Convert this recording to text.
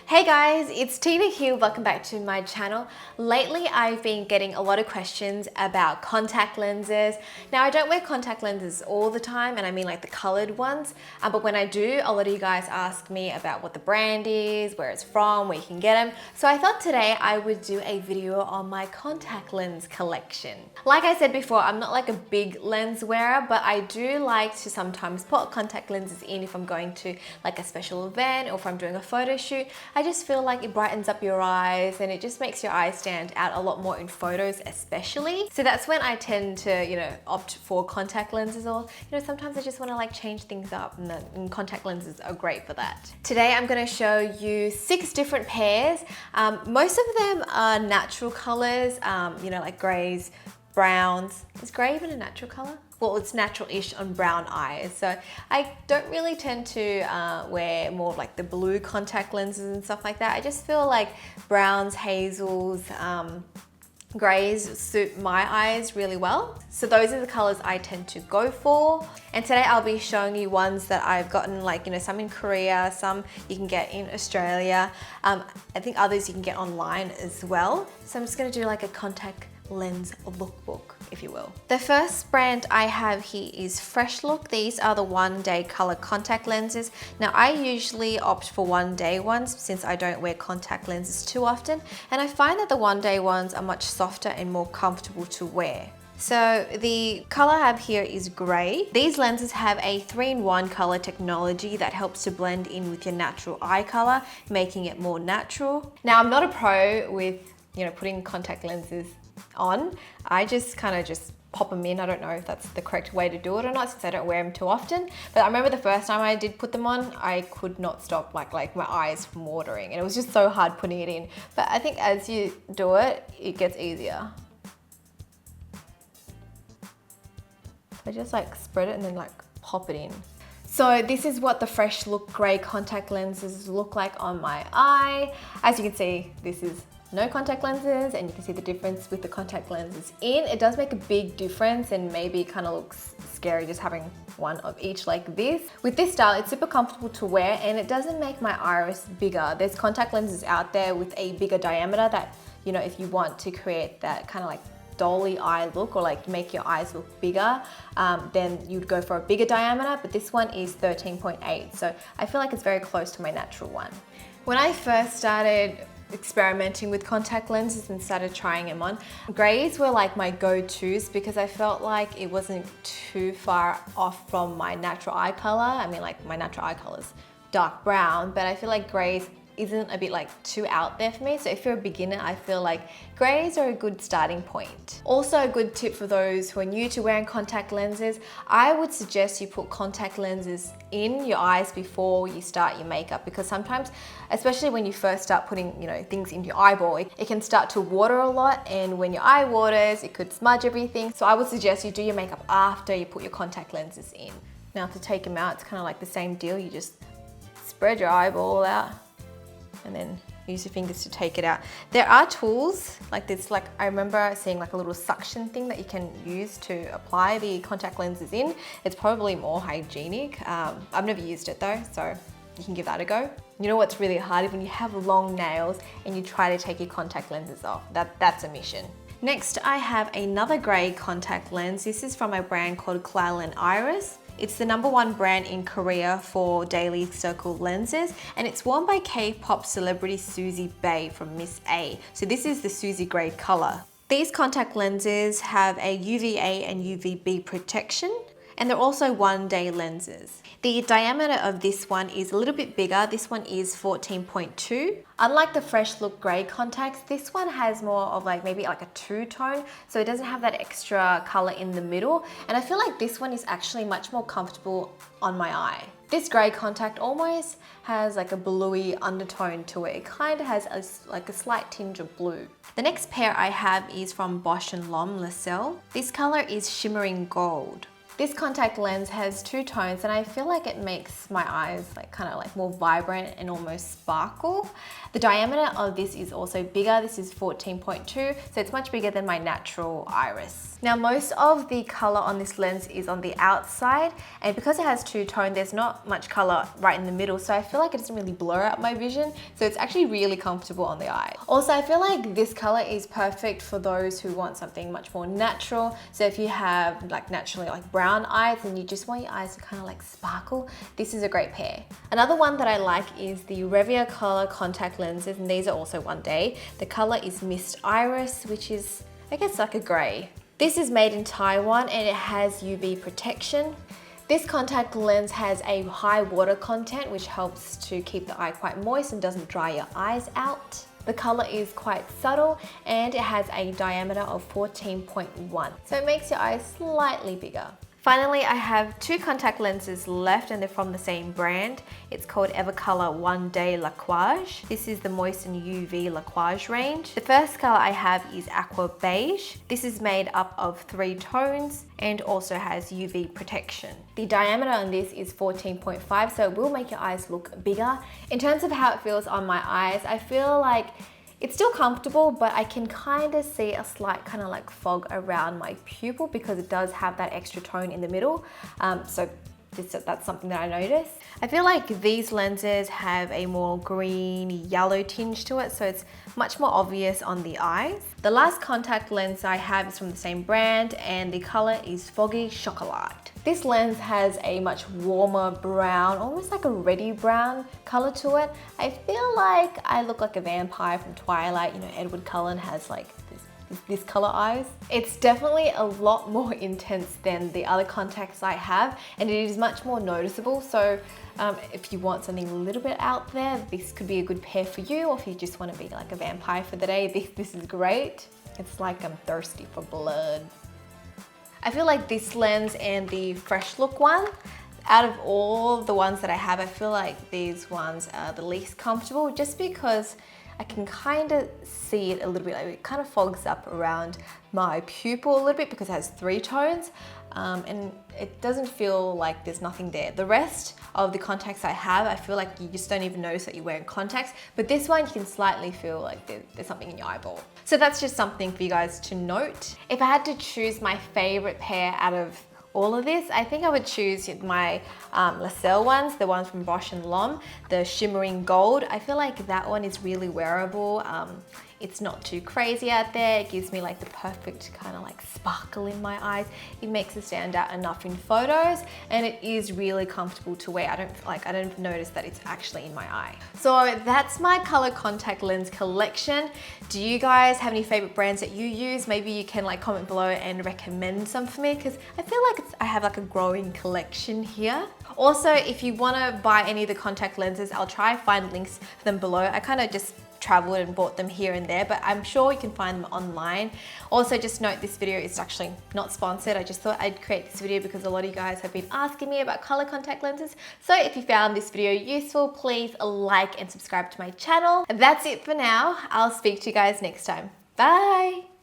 Hey guys, it's Tina here. Welcome back to my channel. Lately, I've been getting a lot of questions about contact lenses. Now, I don't wear contact lenses all the time, and I mean like the colored ones. But when I do, a lot of you guys ask me about what the brand is, where it's from, where you can get them. So I thought today I would do a video on my contact lens collection. Like I said before, I'm not like a big lens wearer, but I do like to sometimes put contact lenses in if I'm going to like a special event or if I'm doing a photo shoot. I just feel like it brightens up your eyes and it just makes your eyes stand out a lot more in photos especially. So that's when I tend to, opt for contact lenses, or, sometimes I just want to like change things up, and contact lenses are great for that. Today I'm going to show you 6 different pairs. Most of them are natural colors, like grays, browns. Is gray even a natural color? Well, it's natural-ish on brown eyes. So I don't really tend to wear more of like the blue contact lenses and stuff like that. I just feel like browns, hazels, grays suit my eyes really well. So those are the colors I tend to go for. And today I'll be showing you ones that I've gotten, some in Korea, some you can get in Australia. I think others you can get online as well. So I'm just gonna do like a contact lens lookbook, if you will. The first brand I have here is Freshlook. These are the 1-day color contact lenses. Now I usually opt for 1-day ones since I don't wear contact lenses too often, and I find that the 1-day ones are much softer and more comfortable to wear. So the color I have here is gray. These lenses have a 3-in-1 color technology that helps to blend in with your natural eye color, making it more natural. Now I'm not a pro with putting contact lenses on. I just kind of pop them in. I don't know if that's the correct way to do it or not, since I don't wear them too often. But I remember the first time I did put them on, I could not stop like my eyes from watering, and it was just so hard putting it in. But I think as you do it, it gets easier. I just spread it and then pop it in. So this is what the Freshlook grey contact lenses look like on my eye. As you can see, this is no contact lenses, and you can see the difference with the contact lenses in. It does make a big difference, and maybe it kind of looks scary just having one of each like this. With this style, it's super comfortable to wear, and it doesn't make my iris bigger. There's contact lenses out there with a bigger diameter that, if you want to create that kind of dolly eye look, or make your eyes look bigger, then you'd go for a bigger diameter, but this one is 13.8, so I feel like it's very close to my natural one. When I first started experimenting with contact lenses and started trying them on, grays were my go-tos because I felt like it wasn't too far off from my natural eye color. I mean, my natural eye color is dark brown, but I feel like grays isn't a bit too out there for me. So if you're a beginner, I feel like grays are a good starting point. Also, a good tip for those who are new to wearing contact lenses, I would suggest you put contact lenses in your eyes before you start your makeup, because sometimes, especially when you first start putting things in your eyeball, it can start to water a lot, and when your eye waters, it could smudge everything. So I would suggest you do your makeup after you put your contact lenses in. Now to take them out, it's kind of the same deal. You just spread your eyeball out and then use your fingers to take it out. There are tools like this, I remember seeing a little suction thing that you can use to apply the contact lenses in. It's probably more hygienic. I've never used it though, so you can give that a go. You know what's really hard is when you have long nails and you try to take your contact lenses off. That's a mission. Next, I have another grey contact lens. This is from a brand called Clalen Iris. It's the #1 brand in Korea for daily circle lenses, and it's worn by K-pop celebrity Suzy from Miss A. So this is the Suzy grey color. These contact lenses have a UVA and UVB protection, and they're also 1-day lenses. The diameter of this one is a little bit bigger. This one is 14.2. Unlike the Freshlook grey contacts, this one has more of maybe a two-tone, so it doesn't have that extra color in the middle. And I feel like this one is actually much more comfortable on my eye. This grey contact almost has a bluey undertone to it. It kind of has a slight tinge of blue. The next pair I have is from Bausch Lomb lacelle. This color is shimmering gold. This contact lens has 2 tones and I feel like it makes my eyes like kind of like more vibrant and almost sparkle. The diameter of this is also bigger. This is 14.2, so it's much bigger than my natural iris. Now most of the color on this lens is on the outside, and because it has 2 tone, there's not much color right in the middle, so I feel like it doesn't really blur out my vision, so it's actually really comfortable on the eye. Also, I feel like this color is perfect for those who want something much more natural. So if you have like naturally like brown eyes and you just want your eyes to kind of like sparkle, this is a great pair. Another one that I like is the Revere color contact lenses, and these are also 1 day. The color is Mist Iris, which is, I guess, like a gray. This is made in Taiwan and it has UV protection. This contact lens has a high water content, which helps to keep the eye quite moist and doesn't dry your eyes out. The color is quite subtle and it has a diameter of 14.1, so it makes your eyes slightly bigger. Finally, I have 2 contact lenses left and they're from the same brand. It's called Evercolor 1 Day Lacquage. This is the Moisten UV Lacquage range. The first color I have is Aqua Beige. This is made up of 3 tones and also has UV protection. The diameter on this is 14.5, so it will make your eyes look bigger. In terms of how it feels on my eyes, I feel like it's still comfortable, but I can kind of see a slight kind of like fog around my pupil because it does have that extra tone in the middle. So that's something that I noticed. I feel like these lenses have a more green yellow tinge to it, so it's much more obvious on the eyes. The last contact lens I have is from the same brand and the color is Foggy Chocolate. This lens has a much warmer brown, almost like a reddy brown color to it. I feel like I look like a vampire from Twilight. You know, Edward Cullen has like this color eyes. It's definitely a lot more intense than the other contacts I have, and it is much more noticeable. So if you want something a little bit out there, this could be a good pair for you, or if you just want to be like a vampire for the day, this is great. It's like I'm thirsty for blood. I feel like this lens and the Freshlook one, out of all the ones that I have, I feel like these ones are the least comfortable, just because I can kind of see it a little bit, like it kind of fogs up around my pupil a little bit because it has 3 tones, and it doesn't feel like there's nothing there. The rest of the contacts I have, I feel like you just don't even notice that you're wearing contacts, but this one you can slightly feel like there's something in your eyeball. So that's just something for you guys to note. If I had to choose my favorite pair out of all of this, I think I would choose my lacelle ones, the ones from Bausch Lomb, the shimmering gold. I feel like that one is really wearable. It's not too crazy out there. It gives me like the perfect kind of like sparkle in my eyes. It makes it stand out enough in photos, and it is really comfortable to wear. I don't notice that it's actually in my eye. So that's my color contact lens collection. Do you guys have any favorite brands that you use? Maybe you can like comment below and recommend some for me, because I feel like I have like a growing collection here. Also, if you want to buy any of the contact lenses, I'll try find links for them below. I kind of just traveled and bought them here and there, but I'm sure you can find them online. Also, just note this video is actually not sponsored. I just thought I'd create this video because a lot of you guys have been asking me about color contact lenses. So if you found this video useful, please like and subscribe to my channel. And that's it for now. I'll speak to you guys next time. Bye.